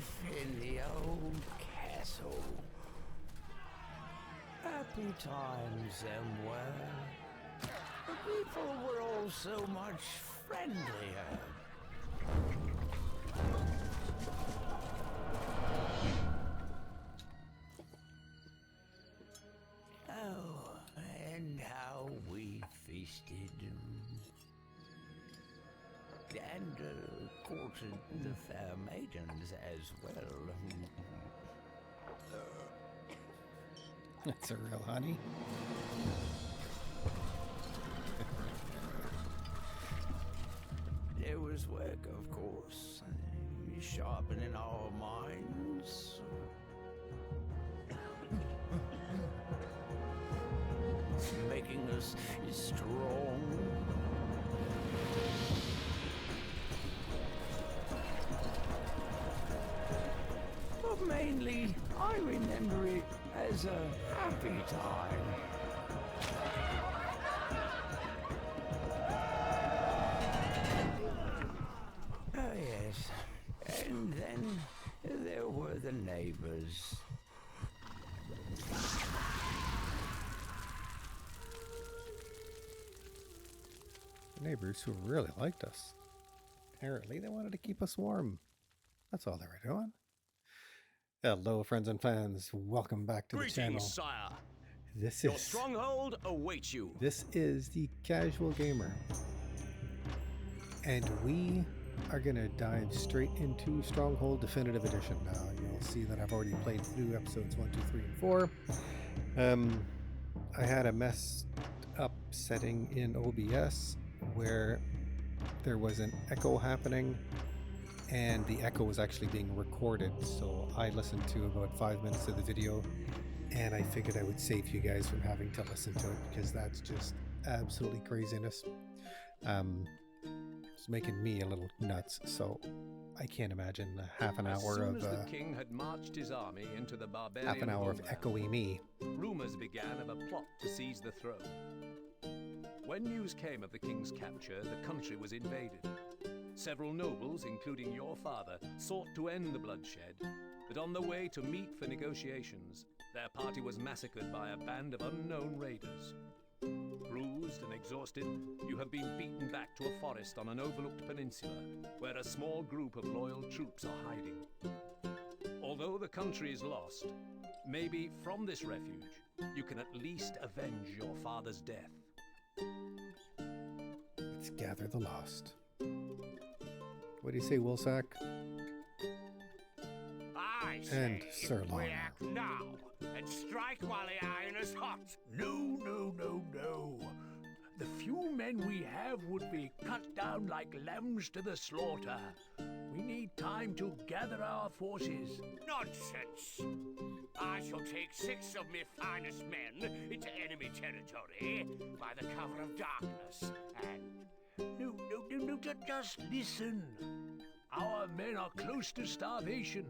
life in the old castle. Happy times them were. The people were all so much friendlier. Oh, and how we feasted. And courted the fair maidens as well. That's a real honey. There was work, of course, sharpening our minds. Making us strong. But mainly, I remember it as a happy time. Oh yes, and then there were the neighbors. The neighbors who really liked us. Apparently they wanted to keep us warm. That's all they were doing. Hello, friends and fans. Welcome back to the channel. Greetings, sire. This Your is stronghold awaits you. This is the Casual Gamer, and we are gonna dive straight into Stronghold Definitive Edition. Now you'll see that I've already played through episodes 1, 2, 3, and 4. I had a messed up setting in OBS where there was an echo happening, and the echo was actually being recorded, so I listened to about 5 minutes of the video, and I figured I would save you guys from having to listen to it, because that's just absolutely craziness. It's making me a little nuts, so I can't imagine half an hour of the king had marched his army into the barbarian half an hour of homeland, echoey me. rumors began of a plot to seize the throne. When news came of the king's capture, the country was invaded. Several nobles, including your father, sought to end the bloodshed, but on the way to meet for negotiations, their party was massacred by a band of unknown raiders. Bruised and exhausted, you have been beaten back to a forest on an overlooked peninsula, where a small group of loyal troops are hiding. Although the country is lost, maybe from this refuge, you can at least avenge your father's death. Let's gather the lost. What do you say, Wilsack? I And say Sir we Lionel. act now and strike while the iron is hot. No. The few men we have would be cut down like lambs to the slaughter. We need time to gather our forces. Nonsense! I shall take 6 of my finest men into enemy territory by the cover of darkness. And no, just listen. Our men are close to starvation.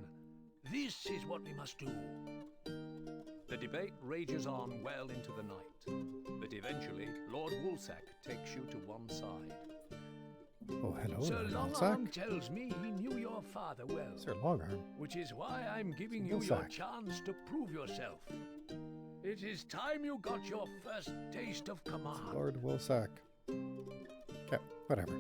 This is what we must do. The debate rages on well into the night, but eventually Lord Woolsack takes you to one side. Oh, hello, Sir Lord Longarm Wilsack. tells me he knew your father well, Sir Longarm. which is why I'm giving Sir you your Wilsack. chance to prove yourself. It is time you got your first taste of command. Lord Wilsack. Okay, whatever.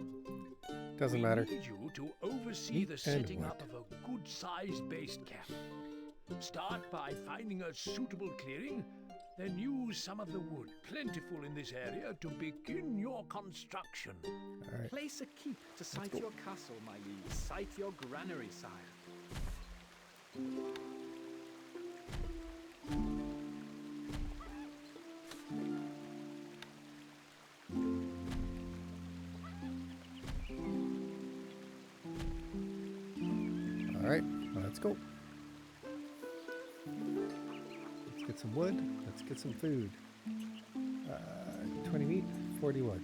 Doesn't we matter. need you to oversee Meat the and setting wood. up of a good-sized base camp. Start by finding a suitable clearing, then use some of the wood plentiful in this area to begin your construction. All right. Place a keep to site your castle, my liege. Site your granary, sire. All right, let's go. Let's get some wood. Let's get some food. 20 meat, 40 wood.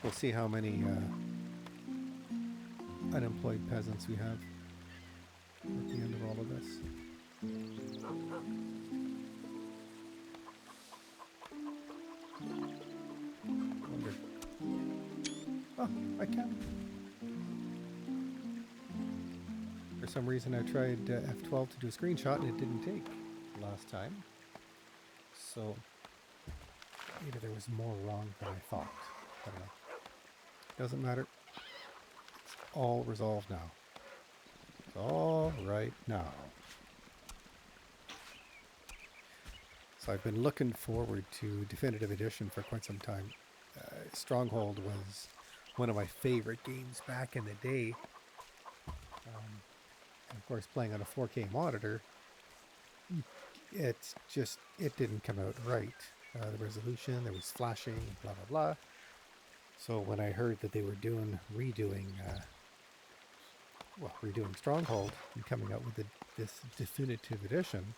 We'll see how many unemployed peasants we have at the end of all of this. Wonder Oh, I can. For some reason I tried F12 to do a screenshot and it didn't take last time. So maybe there was more wrong than I thought. I don't know. Doesn't matter. It's all resolved now. It's all right now. So I've been looking forward to Definitive Edition for quite some time. Stronghold was one of my favorite games back in the day. And of course, playing on a 4K monitor, it's just, it didn't come out right. The resolution, there was flashing, blah, blah, blah. So when I heard that they were redoing Stronghold and coming out with this Definitive Edition,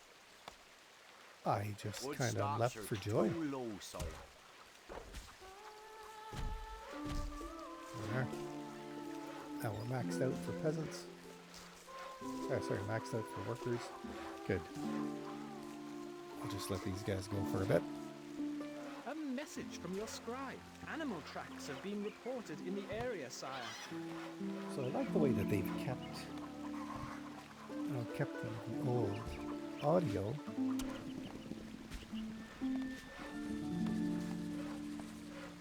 I just kind of leapt for joy. There. Now we're maxed out for peasants. Sorry, maxed out for workers. Good. I'll just let these guys go for a bit. A message from your scribe. Animal tracks have been reported in the area, sire. So I like the way that they've kept the old audio.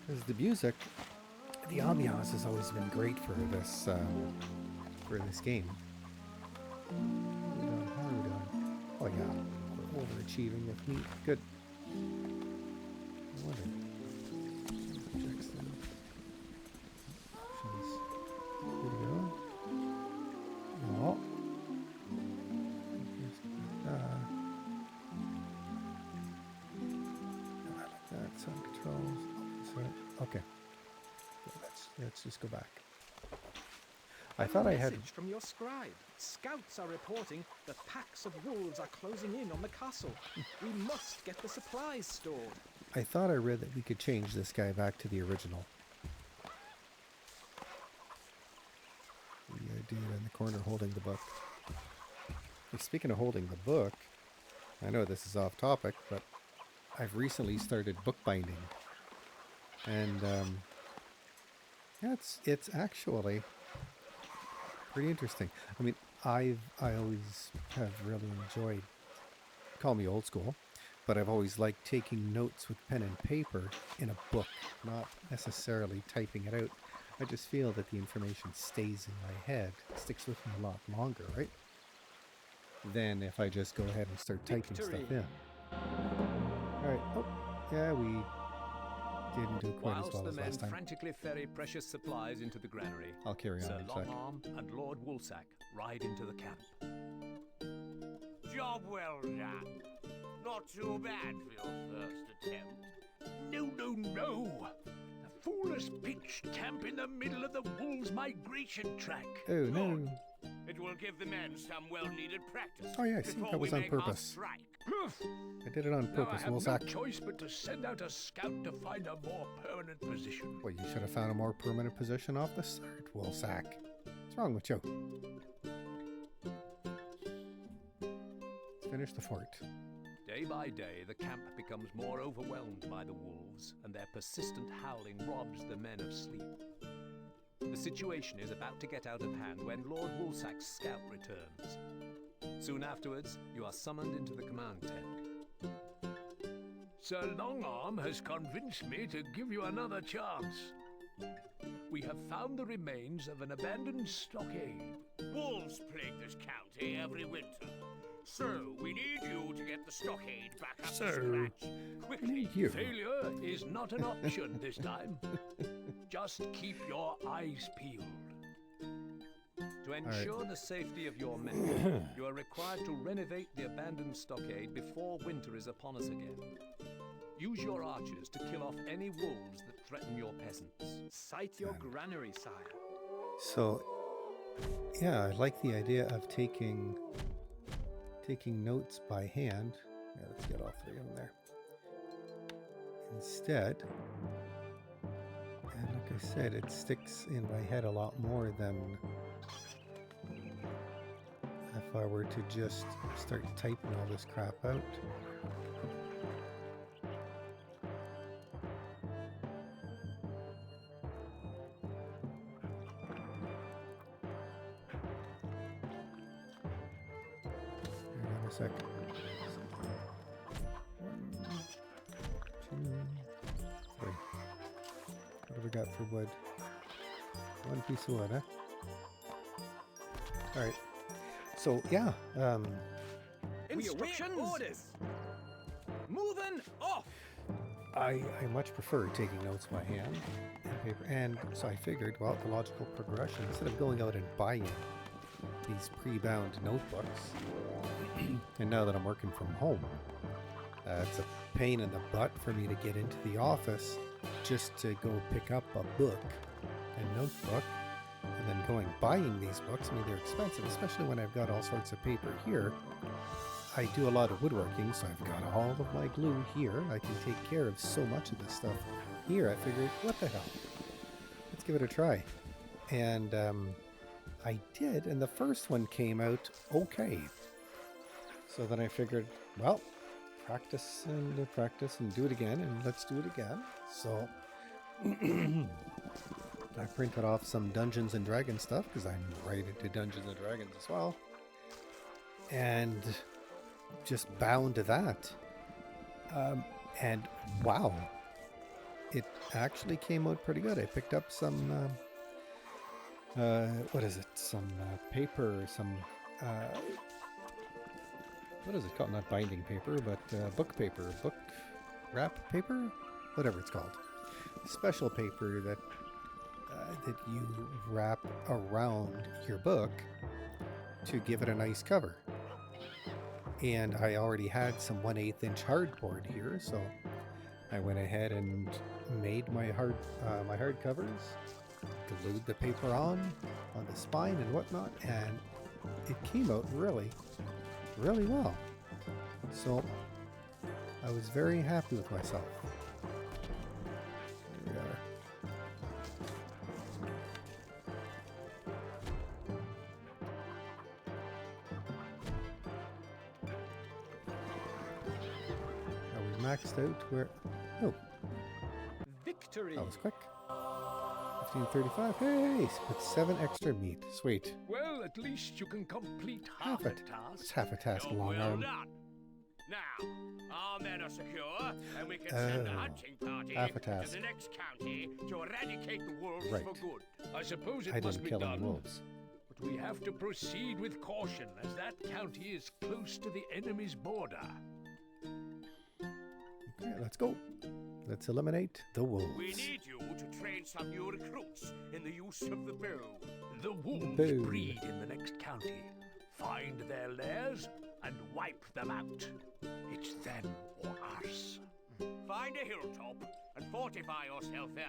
Because the music, the ambiance has always been great for this game. How are we doing? Oh yeah, we're overachieving with meat. Good. I wonder. Objects then. Options. Here we go. No. I like that. Sound controls. Okay. Let's just go back. I thought I had... Message from your scribe. Scouts are reporting that packs of wolves are closing in on the castle. We must get the supplies stored. I thought I read that we could change this guy back to the original. The dude in the corner holding the book. Speaking of holding the book, I know this is off topic, but I've recently started bookbinding. And it's actually pretty interesting. I mean, I always have really enjoyed, call me old school, but I've always liked taking notes with pen and paper in a book, not necessarily typing it out. I just feel that the information stays in my head, sticks with me a lot longer, right? Than if I just go ahead and start typing stuff in. Alright, oh, yeah, we didn't do quite as well as last time. Frantically ferry precious supplies into the granary, I'll carry on Sir in a sec. Longarm and Lord Woolsack ride into the camp. Job well done. Not too bad for your first attempt. No, no, no. The fool has pitched camp in the middle of the wolves' migration track. Oh, no. Good. It will give the men some well-needed practice. Oh, yeah, I see. That was on purpose. I did it on purpose, now I have Woolsack. no choice but to send out a scout to find a more permanent position. Well, you should have found a more permanent position off the start, Woolsack. What's wrong with you? Let's finish the fort. Day by day, the camp becomes more overwhelmed by the wolves, and their persistent howling robs the men of sleep. The situation is about to get out of hand when Lord Woolsack's scout returns. Soon afterwards, you are summoned into the command tent. Sir Longarm has convinced me to give you another chance. We have found the remains of an abandoned stockade. Wolves plague this county every winter. So, we need you to get the stockade back up to scratch. Quickly, you. failure is not an option this time. Just keep your eyes peeled. To ensure the safety of your men, you are required to renovate the abandoned stockade before winter is upon us again. Use your archers to kill off any wolves that threaten your peasants. Cite your granary, sire. So, yeah, I like the idea of taking notes by hand. Yeah, let's get all three of them there. Instead, and like I said, it sticks in my head a lot more than if I were to just start typing all this crap out. sec. 1, 2, 3. What have we got for wood? 1 piece of wood, huh? Alright. So, yeah. Instructions! Orders! Moving off! I much prefer taking notes by hand and paper. And so I figured, well, the logical progression, instead of going out and buying these pre-bound notebooks, and now that I'm working from home, it's a pain in the butt for me to get into the office just to go pick up a book, a notebook, and then going buying these books. I mean, they're expensive, especially when I've got all sorts of paper here. I do a lot of woodworking, so I've got all of my glue here. I can take care of so much of this stuff here. I figured, what the hell? Let's give it a try. And I did, and the first one came out okay. So then I figured, well, practice and do it again, and let's do it again. So I printed off some Dungeons and Dragons stuff, because I'm right into Dungeons and Dragons as well. And just bound to that. And wow, it actually came out pretty good. I picked up some, what is it? Some paper, some, what is it called? Not binding paper, but book paper, book wrap paper, whatever it's called. Special paper that that you wrap around your book to give it a nice cover. And I already had some 1/8 inch hardboard here, so I went ahead and made my hard covers, glued the paper on the spine and whatnot, and it came out really, really well. So I was very happy with myself. There we are. Maxed out where... Oh, Victory! that was quick. 1535. Hey, put 7 extra meat. Sweet. Well, at least you can complete half a task. It's half a task, You're long well arm. done. Now, our men are secure, and we can send a hunting party half a to task. the next county to eradicate the wolves Right. for good. I suppose it I must didn't be kill any done, wolves. but we have to proceed with caution, as that county is close to the enemy's border. Okay, let's go. Let's eliminate the wolves. We need you to train some new recruits in the use of the bow. The wolves Bow. breed in the next county. Find their lairs and wipe them out. It's them or us. Find a hilltop and fortify yourself there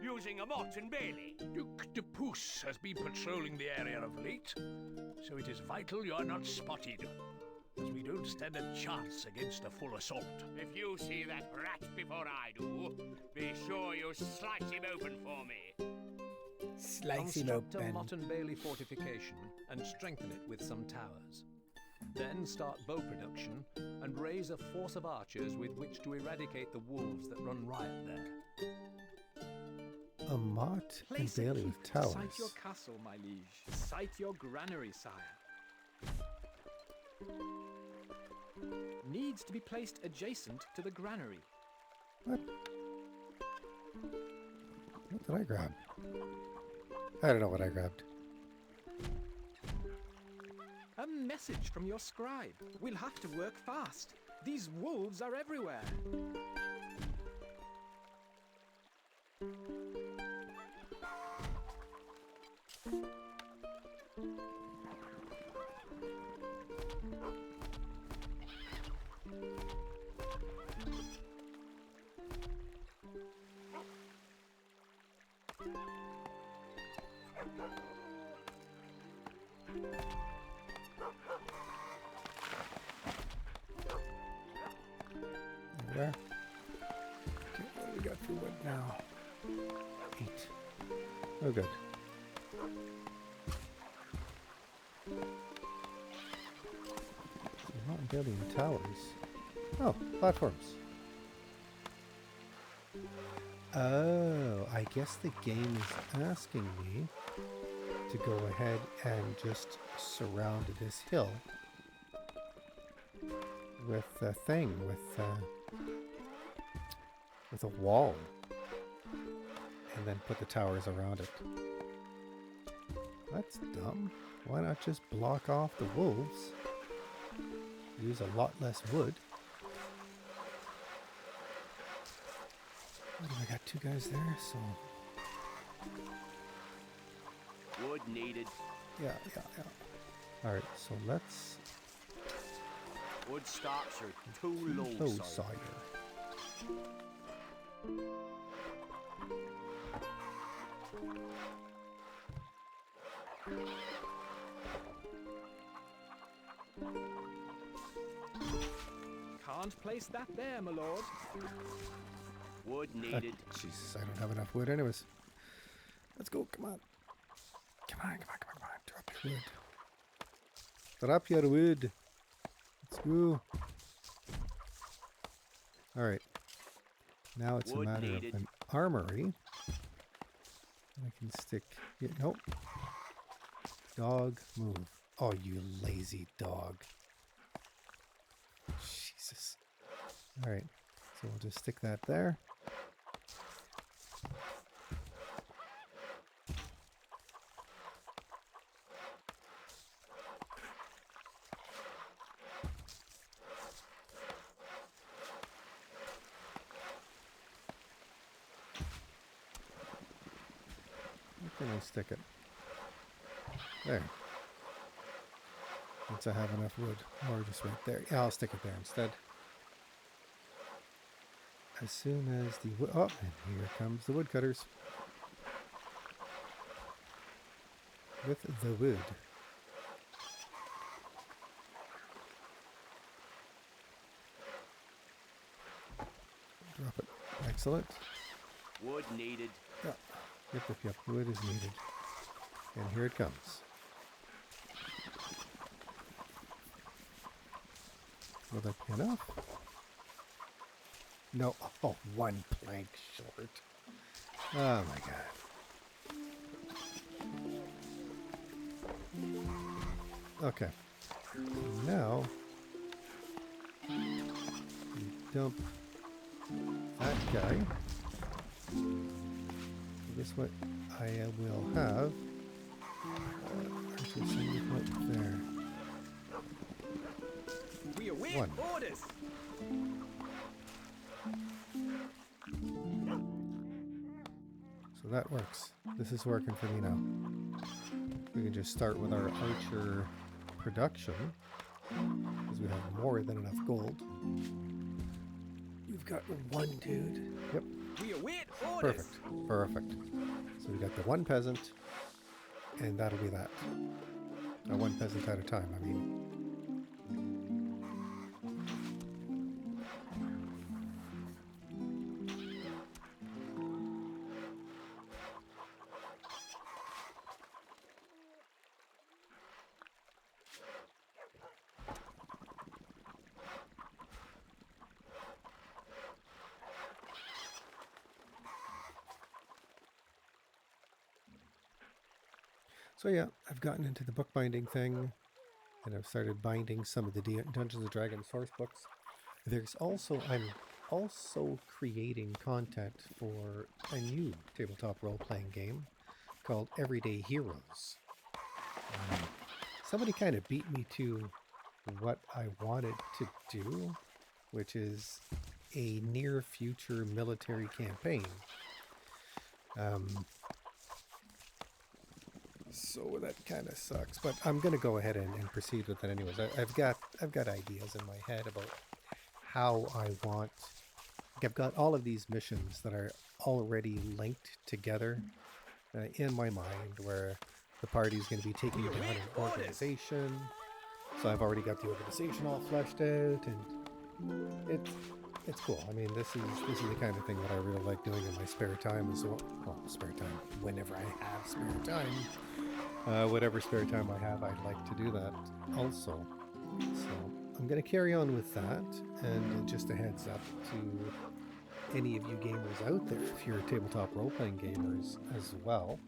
using a mott and bailey. Duke de Pouce has been patrolling the area of late, so it is vital you are not spotted, as we don't stand a chance against a full assault. If you see that rat before I do, be sure you slice him open for me. Slice him Construct a open. Mott and Bailey fortification and strengthen it with some towers. Then start bow production and raise a force of archers with which to eradicate the wolves that run riot there. A mott and Place a bailey keep with towers. beside your castle, my liege. Cite your granary, sire. Needs to be placed adjacent to the granary. What? What did I grab? I don't know what I grabbed. A message from your scribe. We'll have to work fast. These wolves are everywhere. There we are. Okay, what do we got for wood now? 8. Oh, good. I'm not building towers. Oh, platforms. Oh, I guess the game is asking me to go ahead and just surround this hill with a thing, with a wall. And then put the towers around it. That's dumb. Why not just block off the wolves? Use a lot less wood. I got 2 guys there, so... Wood needed. Yeah. Alright, so let's... Wood stocks are too low, Oh, sire. sire. Can't place that there, my lord. Wood needed. Jesus, I don't have enough wood anyways. Let's go, come on. Come on. Drop your wood. Drop your wood. Let's go. Alright. Now it's Wood a matter needed. of an armory. I can stick... Yeah, nope. Dog, move. Oh, you lazy dog. Jesus. Alright. So we'll just stick that there. Where can I stick it? There. Once I have enough wood. Or just right there. Yeah, I'll stick it there instead. As soon as the wood... Oh, and here comes the woodcutters. With the wood. Drop it. Excellent. Wood needed. Yeah. Yep. Wood is needed. And here it comes. Will that be enough? No. Oh, 1 plank short. Oh my god. Okay. Now, dump that guy. Guess what I will have? Archer single point there. We await 1. orders. So that works. This is working for me now. We can just start with our archer production because we have more than enough gold. We've got 1 dude. Yep. We await orders. Perfect. So we got the 1 peasant, and that'll be that. 1 peasant at a time, I mean. So yeah, I've gotten into the bookbinding thing, and I've started binding some of the Dungeons & Dragons source books. I'm also creating content for a new tabletop role-playing game called Everyday Heroes. Somebody kind of beat me to what I wanted to do, which is a near-future military campaign. So that kind of sucks, but I'm gonna go ahead and proceed with it anyways. I've got ideas in my head about how I want. I've got all of these missions that are already linked together in my mind, where the party's going to be taking down an organization. So I've already got the organization all fleshed out, and it's cool. I mean, this is the kind of thing that I really like doing in my spare time as well. Well, spare time, whenever I have spare time. Whatever spare time I have, I'd like to do that also. So I'm going to carry on with that, and just a heads up to any of you gamers out there, if you're tabletop role-playing gamers as well,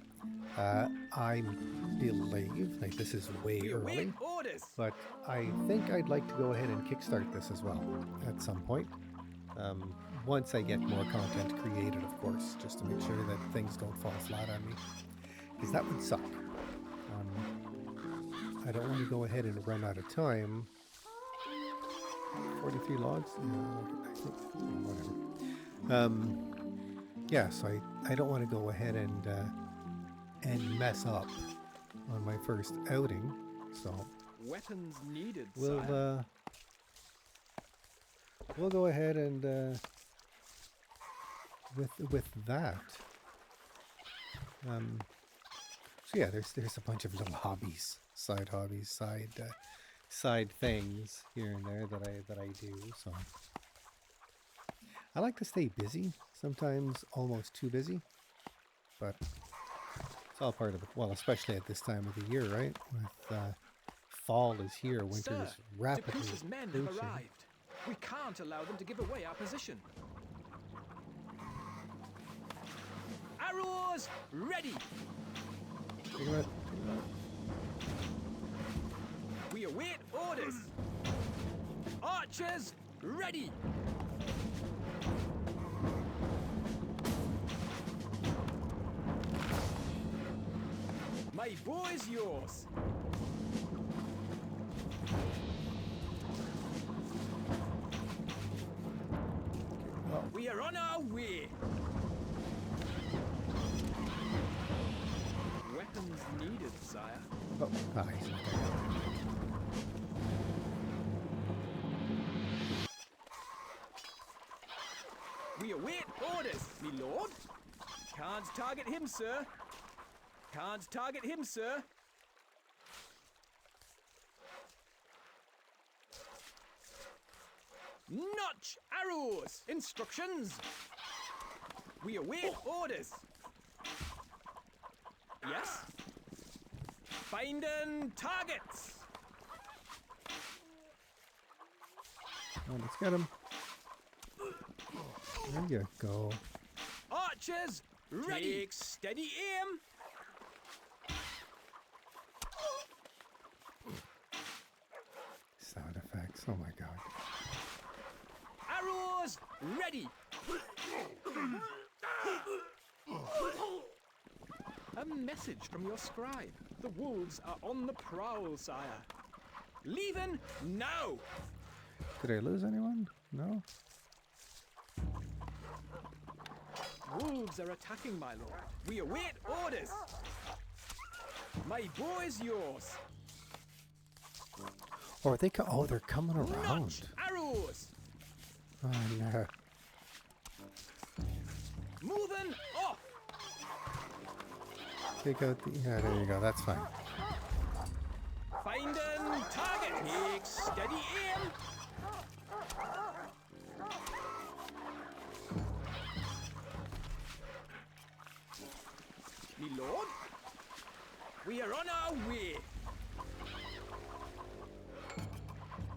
I believe, like, this is way early, But I think I'd like to go ahead and kickstart this as well at some point. Once I get more content created, of course, just to make sure that things don't fall flat on me. Because that would suck. I don't want to go ahead and run out of time. 43 logs? Yeah, I think, whatever. Yeah, so I don't want to go ahead and mess up on my first outing. So Weapons needed, we'll sire. we'll go ahead and with that. So yeah, there's a bunch of little hobbies, side things here and there that I do. So I like to stay busy. Sometimes almost too busy, but it's all part of it. Well, especially at this time of the year, right? With fall is here, winter Sir, is rapidly Depuse's men have approaching. arrived. We can't allow them to give away our position. Arrows ready. Take a minute. We await orders. Archers ready. My bow is yours. We are on our way. Weapons needed, sire. Oh, he's not there. We await orders, me lord. Can't target him, sir. Can't target him, sir. Notch arrows! Instructions! We await orders. Yes? Finding targets! Oh, let's get him. There you go. Archers, ready! Take steady aim! Sound effects. Oh my god. Arrows, ready! A message from your scribe. The wolves are on the prowl, sire. Leaving now! Did I lose anyone? No? Wolves are attacking, my lord. We await orders. My bow is yours. Or they oh, they're coming around. Notch arrows! Oh no. Moving off! Take out the yeah, there you go, that's fine. Finding target. Take steady aim. Me lord, we are on our way.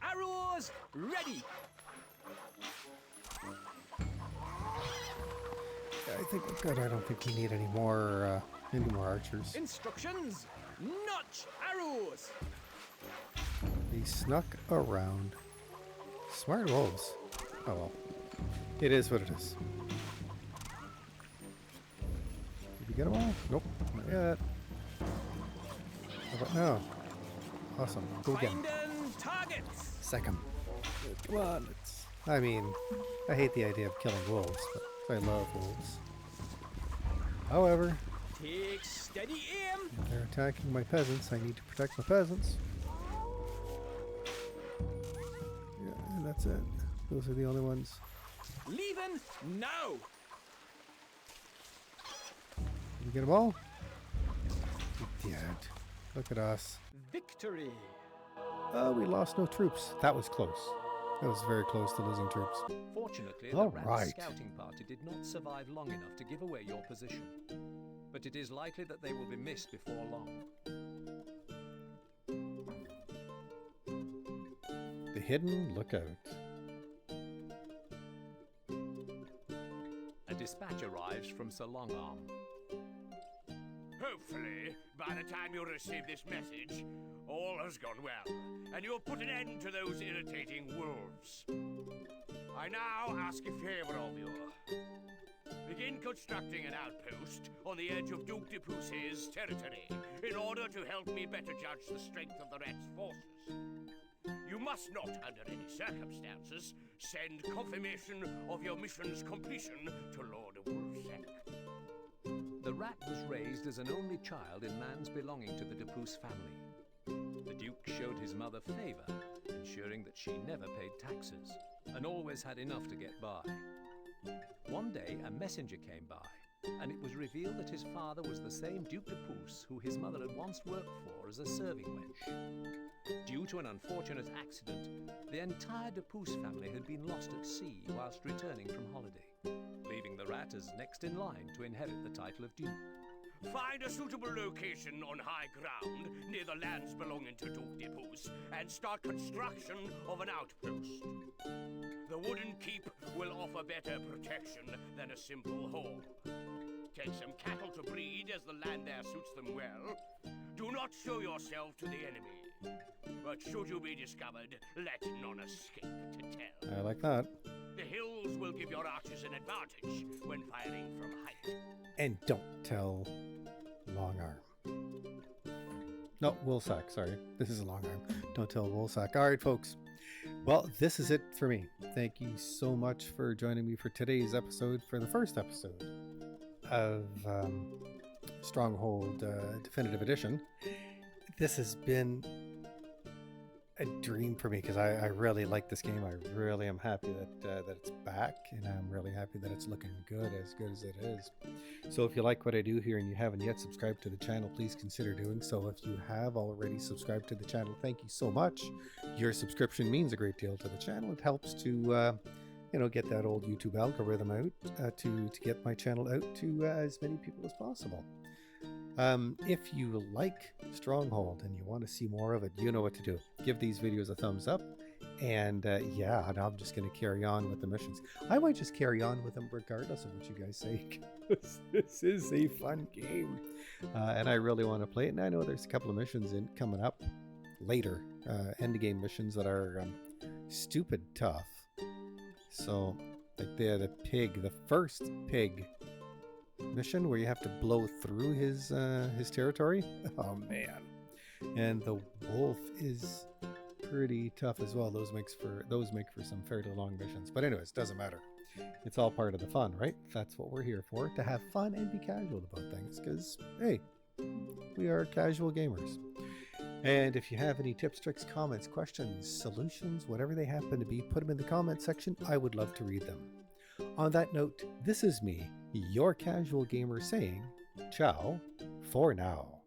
Arrows ready. Yeah, I think we're good. I don't think we need any more archers. Instructions. Notch arrows. They snuck around. Smart wolves. Oh well. It is what it is. Did we get them all? Nope, not yet. How about now? Awesome. Go again. Finding targets. Second. Come on. I mean, I hate the idea of killing wolves, but I love wolves. However, Take steady aim. if they're attacking my peasants, I need to protect my peasants. Yeah, and that's it. Those are the only ones. Leaving now. Did we get them all? We did. Look at us. Victory. We lost no troops. That was close. That was very close to losing troops. Fortunately, All the Rat's right. scouting party did not survive long enough to give away your position. But it is likely that they will be missed before long. The Hidden Lookout. A dispatch arrives from Sir Longarm. Hopefully, by the time you receive this message, All has gone well, and you have put an end to those irritating wolves. I now ask a favor of you. Begin constructing an outpost on the edge of Duke de Pousse's territory in order to help me better judge the strength of the rat's forces. You must not, under any circumstances, send confirmation of your mission's completion to Lord Wolfsack. The rat was raised as an only child in lands belonging to the de Pouce family. The Duke showed his mother favor, ensuring that she never paid taxes and always had enough to get by. One day, a messenger came by, and it was revealed that his father was the same Duke de Pouce who his mother had once worked for as a serving wench. Due to an unfortunate accident, the entire de Pouce family had been lost at sea whilst returning from holiday, leaving the rat as next in line to inherit the title of Duke. Find a suitable location on high ground near the lands belonging to Duke de Pouce and start construction of an outpost. The wooden keep will offer better protection than a simple hall. Take some cattle to breed as the land there suits them well. Do not show yourself to the enemy. But should you be discovered, let none escape to tell. I like that. The hills will give your archers an advantage when firing from height. And don't tell Long Arm. No, Woolsack, sorry. This is a Long Arm. Don't tell Woolsack. All right, folks. Well, this is it for me. Thank you so much for joining me for today's episode, for the first episode of Stronghold Definitive Edition. This has been a dream for me because I really like this game. I really am happy that it's back, and I'm really happy that it's looking good as it is. So if you like what I do here and you haven't yet subscribed to the channel, please consider doing so. If you have already subscribed to the channel, thank you so much. Your subscription means a great deal to the channel. It helps to get that old YouTube algorithm out, to get my channel out to as many people as possible. If you like Stronghold and you want to see more of it, you know what to do. Give these videos a thumbs up, and I'm just going to carry on with the missions. I might just carry on with them regardless of what you guys say, because this is a fun game, and I really want to play it. And I know there's a couple of missions coming up later, end game missions that are stupid tough. So, like the first pig mission where you have to blow through his territory. Oh man. And the wolf is pretty tough as well. Those make for some fairly long missions. But anyways, doesn't matter. It's all part of the fun, right? That's what we're here for, to have fun and be casual about things, because hey, we are casual gamers. And if you have any tips, tricks, comments, questions, solutions, whatever they happen to be, put them in the comment section. I would love to read them. On that note, this is me, your casual gamer, saying ciao for now.